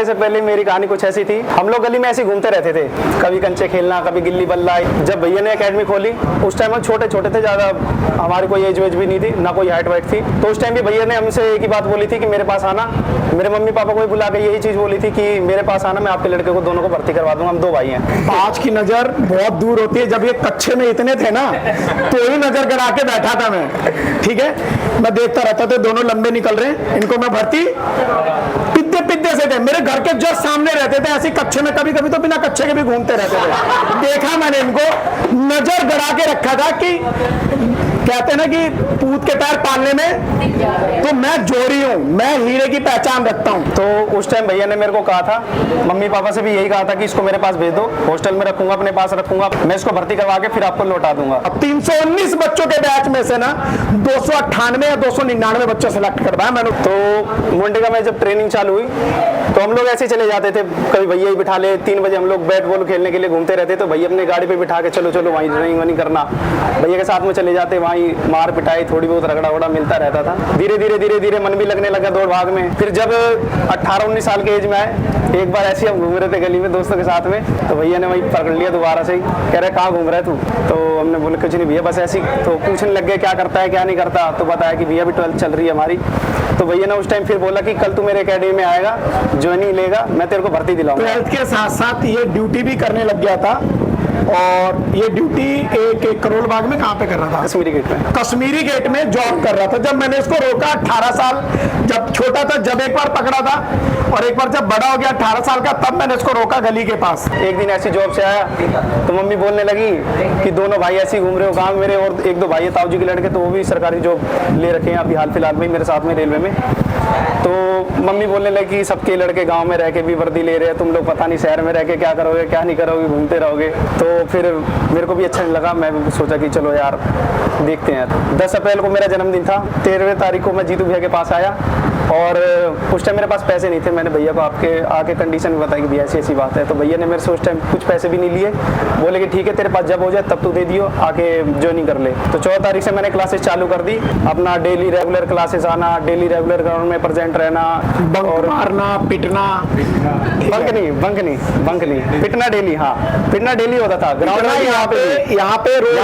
करने से पहले मेरी कहानी कुछ ऐसी थी। हम लोग गली में ऐसे घूमते रहते थे, कभी कंचे खेलना, कभी गिल्ली बल्ला। जब भैया ने एकेडमी खोली उस टाइम हम छोटे छोटे थे, ज़्यादा हमारी कोई एज वेज भी नहीं थी, ना कोई हाइट वाइट थी। तो उस टाइम भी भैया ने हमसे एक ही बात बोली थी कि मेरे पास आना। मेरे मम्मी पापा को भी बुला के यही चीज़ बोली थी कि मेरे पास आना, मैं आपके लड़के को दोनों को भर्ती करवा दूंगा, हम 2 भाई हैं। आज की नज़र बहुत दूर होती है। जब ये कच्चे में इतने थे ना तो ही नज़र गड़ा के बैठा था मैं, ठीक है। मैं देखता रहता था दोनों लंबे निकल रहे हैं, इनको मैं भर्ती पिद्दे से थे, मेरे घर के जस्ट सामने रहते थे। ऐसे कच्चे में कभी कभी तो बिना कच्चे के भी घूमते रहते थे। देखा मैंने इनको, नजर गड़ा के रखा था कि कहते हैं ना कि पूत के पैर पालने में तो मैं जोड़ी हूँ, मैं हीरे की पहचान रखता हूँ। तो उस टाइम भैया ने मेरे को कहा था, मम्मी पापा से भी यही कहा था कि इसको मेरे पास भेज दो, हॉस्टल में रखूंगा, अपने पास रखूंगा, मैं इसको भर्ती करवा के फिर आपको लौटा दूंगा। अब 319 बच्चों के बैच में से ना 298 या 299 बच्चे सेलेक्ट करवाए मैंने। तो मुंडे का मैं जब ट्रेनिंग चालू हुई तो हम लोग ऐसे चले जाते थे, कभी भैया ही बिठा ले। 3 बजे हम लोग बैट बॉल खेलने के लिए घूमते रहते, तो भैया अपने गाड़ी पे बिठा के चलो चलो वहीं रनिंग वनिंग करना, भैया के साथ में चले जाते, वहीं मार पिटाई थोड़ी बहुत रगड़ा वगड़ा मिलता रहता था। धीरे धीरे मन भी लगने लगा दौड़ भाग में। फिर जब 18-19 साल के एज में आए, एक बार ऐसे हम घूम रहे थे गली में दोस्तों के साथ में, तो भैया ने वहीं पकड़ लिया दोबारा से ही, कह रहे कहाँ घूम रहे तू। तो हमने बोले कुछ नहीं भैया, बस ऐसी। तो पूछने लग गए क्या करता है क्या नहीं करता, तो बताया कि भैया भी 12th चल रही है हमारी। तो भैया ने उस टाइम फिर बोला कि कल तू मेरे एकेडमी में आएगा, ज्वाइनिंग लेगा, मैं तेरे को भर्ती दिलाऊंगा। 12th के साथ साथ ये ड्यूटी भी करने लग गया था। और ये ड्यूटी एक करोल बाग में कहाँ पे कर रहा था? कश्मीरी गेट में। कश्मीरी गेट में जॉब कर रहा था। जब मैंने इसको रोका 18 साल, जब छोटा था जब एक बार पकड़ा था, और एक बार जब बड़ा हो गया 18 साल का तब मैंने इसको रोका गली के पास। एक दिन ऐसी जॉब से आया तो मम्मी बोलने लगी कि दोनों भाई ऐसे ही घूम रहे हो गाँव मेरे, और 1-2 भाई है ताऊ जी के लड़के, तो वो भी सरकारी जॉब ले रखे हैं अभी हाल फिलहाल में मेरे साथ में रेलवे में। तो मम्मी बोलने लगी सबके लड़के गांव में रह के भी वर्दी ले रहे हैं, तुम लोग पता नहीं शहर में रह के क्या करोगे क्या नहीं करोगे, घूमते रहोगे। तो फिर मेरे को भी अच्छा नहीं लगा, मैं सोचा कि चलो यार देखते हैं। 10 अप्रैल को मेरा जन्मदिन था, 13वीं तारीख को मैं जीतू भैया के पास आया, और उस टाइम मेरे पास पैसे नहीं थे। मैंने भैया को आके कंडीशन बताई कि भैया ऐसी बात है। तो भैया ने मेरे से उस टाइम कुछ पैसे भी नहीं लिए, बोले कि ठीक है तेरे पास जब हो जाए तब तू दे दियो, आके ज्वाइनिंग कर ले। तो 14 तारीख से मैंने क्लासेस चालू कर दी, अपना डेली रेगुलर क्लासेस आना, डेली रेगुलर ग्राउंड में प्रेजेंट रहना, और मारना पिटना, बंक नहीं पिटना डेली। हाँ पिटना डेली होता था ग्राउंड में, यहाँ पे रोज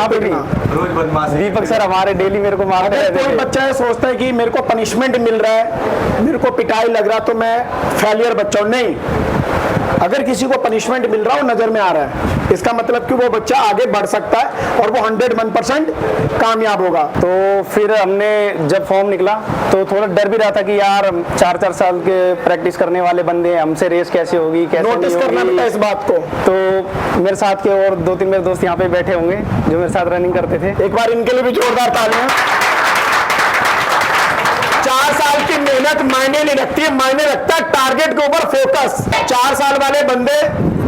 बदमाशी। दीपक सर हमारे डेली मेरे को मारते रहते थे। कोई बच्चा ये सोचता है कि मेरे को पनिशमेंट मिल रहा है, मेरे को पिटाई लग रहा तो मैं फेलियर बच्चा हूं, नहीं। अगर किसी को पनिशमेंट मिल रहा हो नजर में आ रहा है, इसका मतलब कि वो बच्चा आगे बढ़ सकता है और वो 101% कामयाब होगा। तो फिर हमने जब फॉर्म निकला तो थोड़ा डर भी रहा था कि यार 4-4 साल के प्रैक्टिस करने वाले बंदे हैं, हमसे रेस कैसे होगी, कैसे नोटिस करना पड़ता है इस बात को। तो मेरे साथ के और 2-3 मेरे दोस्त यहाँ पे बैठे होंगे जो मेरे साथ रनिंग करते थे, एक बार इनके लिए भी जोरदार तालियां। 4 साल की मेहनत मायने नहीं रखती है, मायने रखता है टारगेट के ऊपर फोकस। 4 साल वाले बंदे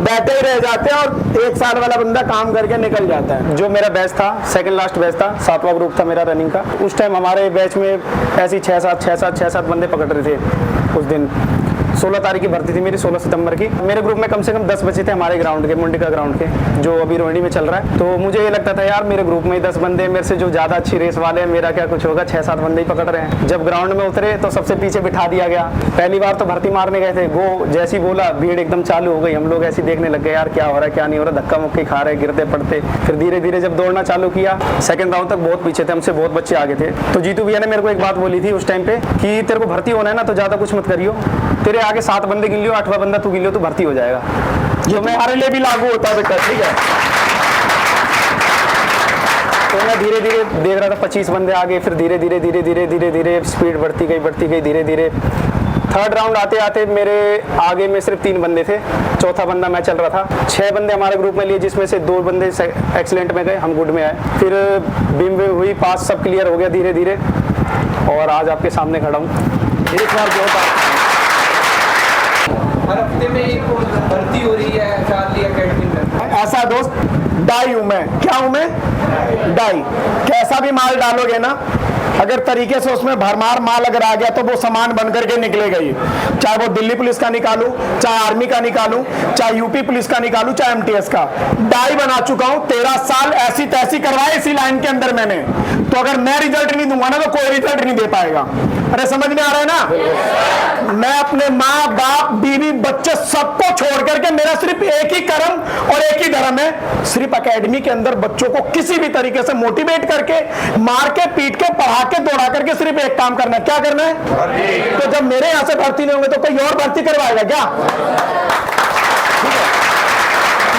बैठे ही रह जाते हैं और 1 साल वाला बंदा काम करके निकल जाता है। जो मेरा बैच था, सेकंड लास्ट बैच था, 7वां ग्रुप था मेरा रनिंग का। उस टाइम हमारे बैच में ऐसी 6-7 बंदे पकड़ रहे थे उस दिन। 16 तारीख की भर्ती थी मेरी, 16 सितंबर की। मेरे ग्रुप में कम से कम 10 बच्चे थे हमारे ग्राउंड के, मुंडिका ग्राउंड के, जो अभी रोहिणी में चल रहा है। तो मुझे ये लगता था यार मेरे ग्रुप में 10 बंदे मेरे से जो ज़्यादा अच्छी रेस वाले हैं, मेरा क्या कुछ होगा, 6-7 बंदे ही पकड़ रहे हैं। जब ग्राउंड में उतरे तो सबसे पीछे बिठा दिया गया। पहली बार तो भर्ती मारने गए थे, वो जैसे ही बोला भीड़ एकदम चालू हो गई, हम लोग ऐसे देखने लग गए यार क्या हो रहा है क्या नहीं हो रहा, धक्का मुक्की खा रहे, गिरते पड़ते। फिर धीरे धीरे जब दौड़ना चालू किया, सेकंड राउंड तक बहुत पीछे थे, हमसे बहुत बच्चे आगे थे। तो जीतू भैया ने मेरे को एक बात बोली थी उस टाइम पे कि तेरे को भर्ती होना है ना तो ज़्यादा कुछ मत करियो, तेरे आगे 7 बंदे गिन लियो, 8वां बंदा तू गिन लियो, तू भर्ती हो जाएगा। ये मैं हमारे लिए भी लागू होता है बेटा, ठीक है। तो मैं धीरे धीरे देख रहा था 25 बंदे आगे, फिर धीरे धीरे स्पीड बढ़ती गई धीरे धीरे। थर्ड राउंड आते आते मेरे आगे में सिर्फ 3 बंदे थे, चौथा बंदा मैं चल रहा था। 6 बंदे हमारे ग्रुप में लिए, जिसमें से 2 बंदे एक्सीलेंट में गए, हम गुड में आए। फिर बीम हुई पास, सब क्लियर हो गया धीरे धीरे, और आज आपके सामने खड़ा हूँ। एक बार जो हर हफ्ते में एक भर्ती हो रही है चार्ली एकेडमी में। ऐसा दोस्त डाई हूं मैं, क्या हूं मैं? डाई। कैसा भी माल डालोगे ना अगर तरीके से उसमें भरमार माल अगर आ गया तो वो सामान बन करके निकलेगा ही, चाहे वो दिल्ली पुलिस का निकालूं, चाहे आर्मी का निकालूं, चाहे यूपी पुलिस का निकालूं, चाहे एमटीएस का। डाई बना चुका हूं, 13 साल ऐसी तैसी करवाए इसी लाइन के अंदर मैंने। तो अगर मैं रिजल्ट नहीं दूंगा ना तो कोई रिजल्ट नहीं दे पाएगा। अरे समझ में आ रहा है ना? मैं अपने माँ बाप बीवी बच्चे सबको छोड़ करके, मेरा सिर्फ एक ही कर्म और एक ही धर्म है, सिर्फ एकेडमी के अंदर बच्चों को किसी भी तरीके से मोटिवेट करके, मार के पीट के, पढ़ा के, दौड़ा करके सिर्फ एक काम करना है। क्या करना है? तो जब मेरे यहां से भर्ती नहीं होंगे तो कोई और भर्ती करवाएगा क्या?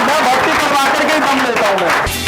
मैं भर्ती करवा करके ही दम लेता हूं मैं।